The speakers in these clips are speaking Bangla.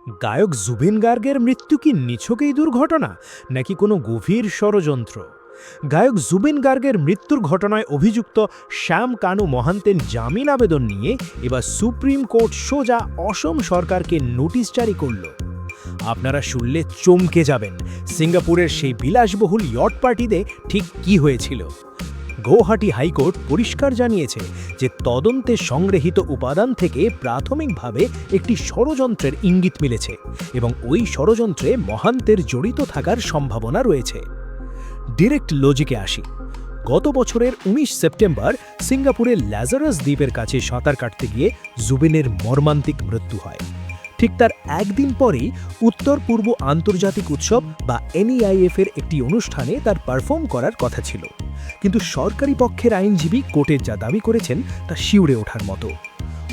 গায়ক জুবিন গার্গের মৃত্যু কি নিছকই দুর্ঘটনা নাকি কোনো গভীর ষড়যন্ত্র? গায়ক জুবিন গার্গের মৃত্যুর ঘটনায় অভিযুক্ত শ্যাম কানু মহান্তের জামিন আবেদন নিয়ে এবার সুপ্রিম কোর্ট সোজা অসম সরকারকে নোটিশ জারি করল। আপনারা শুনলে চমকে যাবেন, সিঙ্গাপুরের সেই বিলাসবহুল ইয়ট পার্টিতে ঠিক কি হয়েছিল। গৌহাটি হাইকোর্ট পরিষ্কার জানিয়েছে যে তদন্তে সংগৃহীত উপাদান থেকে প্রাথমিকভাবে একটি ষড়যন্ত্রের ইঙ্গিত মিলেছে এবং ওই ষড়যন্ত্রে মহান্তের জড়িত থাকার সম্ভাবনা রয়েছে। ডিরেক্ট লজিকে আসি। গত বছরের ১৯ সেপ্টেম্বর সিঙ্গাপুরের ল্যাজারাস দ্বীপের কাছে সাঁতার কাটতে গিয়ে জুবিনের মর্মান্তিক মৃত্যু হয়। ঠিক তার একদিন পরেই উত্তর পূর্ব আন্তর্জাতিক উৎসব বা NEIF-এর একটি অনুষ্ঠানে তার পারফর্ম করার কথা ছিল, কিন্তু সরকারি পক্ষের আইনজীবী কোর্টে যা দাবি করেছেন তা শিউরে ওঠার মতো।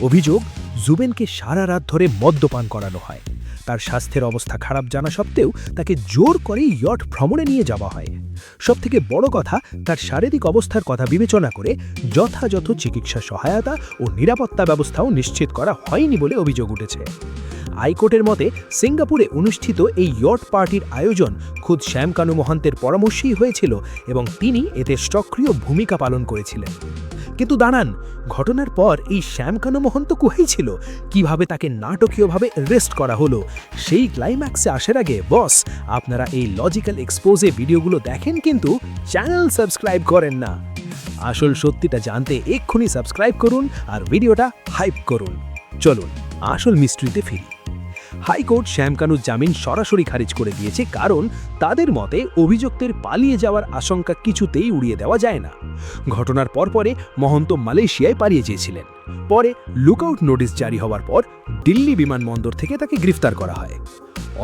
অভিযোগ, জুবিনকে সারা রাত ধরে মদ্যপান করানো হয়। তার স্বাস্থ্যের অবস্থা খারাপ জানা সত্ত্বেও তাকে জোর করে ইয়ট ভ্রমণে নিয়ে যাওয়া হয়। সবথেকে বড় কথা, তার শারীরিক অবস্থার কথা বিবেচনা করে যথাযথ চিকিৎসা সহায়তা ও নিরাপত্তা ব্যবস্থাও নিশ্চিত করা হয়নি বলে অভিযোগ উঠেছে। হাইকোর্টের মতে সিঙ্গাপুরে অনুষ্ঠিত এই ইয়ট পার্টির আয়োজন খুদ শ্যাম কানু মহান্তের পরামর্শেই হয়েছিল এবং তিনি এতে সক্রিয় ভূমিকা পালন করেছিলেন। কিন্তু দাঁড়ান, ঘটনার পর এই শ্যাম কানু মহন্ত কোথায় ছিল? কিভাবে তাকে নাটকীয়ভাবে অ্যারেস্ট করা হলো? সেই ক্লাইম্যাক্সে আসার আগে বস, আপনারা এই লজিক্যাল এক্সপোজে ভিডিওগুলো দেখেন কিন্তু চ্যানেল সাবস্ক্রাইব করেন না। আসল সত্যিটা জানতে এক্ষুনি সাবস্ক্রাইব করুন আর ভিডিওটা হাইপ করুন। চলুন আসল মিস্ট্রিতে ফিরি। হাইকোর্ট শ্যাম কানুর জামিন সরাসরি খারিজ করে দিয়েছে, কারণ তাদের মতে অভিযুক্তের পালিয়ে যাওয়ার আশঙ্কা কিছুতেই উড়িয়ে দেওয়া যায় না। ঘটনার পরপরে মহন্ত মালয়েশিয়ায় পালিয়ে চেয়েছিলেন। পরে লুকআউট নোটিশ জারি হওয়ার পর দিল্লি বিমানবন্দর থেকে তাকে গ্রেফতার করা হয়।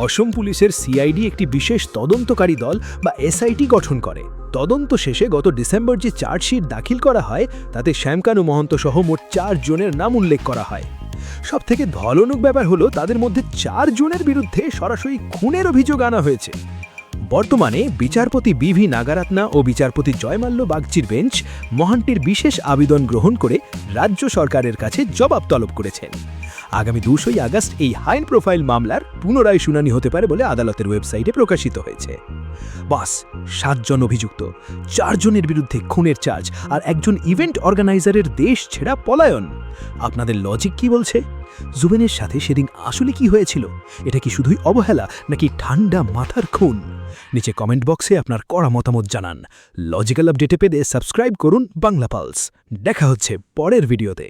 অসম পুলিশের CID একটি বিশেষ তদন্তকারী দল বা SIT গঠন করে। তদন্ত শেষে গত ডিসেম্বর যে চার্জশিট দাখিল করা হয় তাতে শ্যাম কানু মহন্ত সহ মোট 4 জনের নাম উল্লেখ করা হয়। সবথেকে ধলনক ব্যাপার হলো, তাদের মধ্যে 4 জনের বিরুদ্ধে সরাসরি খুনের অভিযোগ আনা হয়েছে। বর্তমানে বিচারপতি BV নাগারাত্না ও বিচারপতি জয়মাল্য বাগচির বেঞ্চ মহান্তির বিশেষ আবেদন গ্রহণ করে রাজ্য সরকারের কাছে জবাব তলব করেছেন। আগামী 2 আগস্ট এই হাই প্রোফাইল মামলার পুনরায় শুনানি হতে পারে বলে আদালতের ওয়েবসাইটে প্রকাশিত হয়েছে। বাস 7 জন অভিযুক্ত, 4 জনের বিরুদ্ধে খুনের চার্জ আর একজন ইভেন্ট অর্গানাইজারের দেশ ছেড়া পলায়ন। আপনাদের লজিক কি বলছে? জুবিনের সাথে সেদিন আসলে কি হয়েছিল? এটা কি শুধুই অবহেলা নাকি ঠান্ডা মাথার খুন? নিচে কমেন্ট বক্সে আপনার কড়া মতামত জানান। লজিক্যাল আপডেটে পেতে সাবস্ক্রাইব করুন বাংলা পালস। দেখা হচ্ছে পরের ভিডিওতে।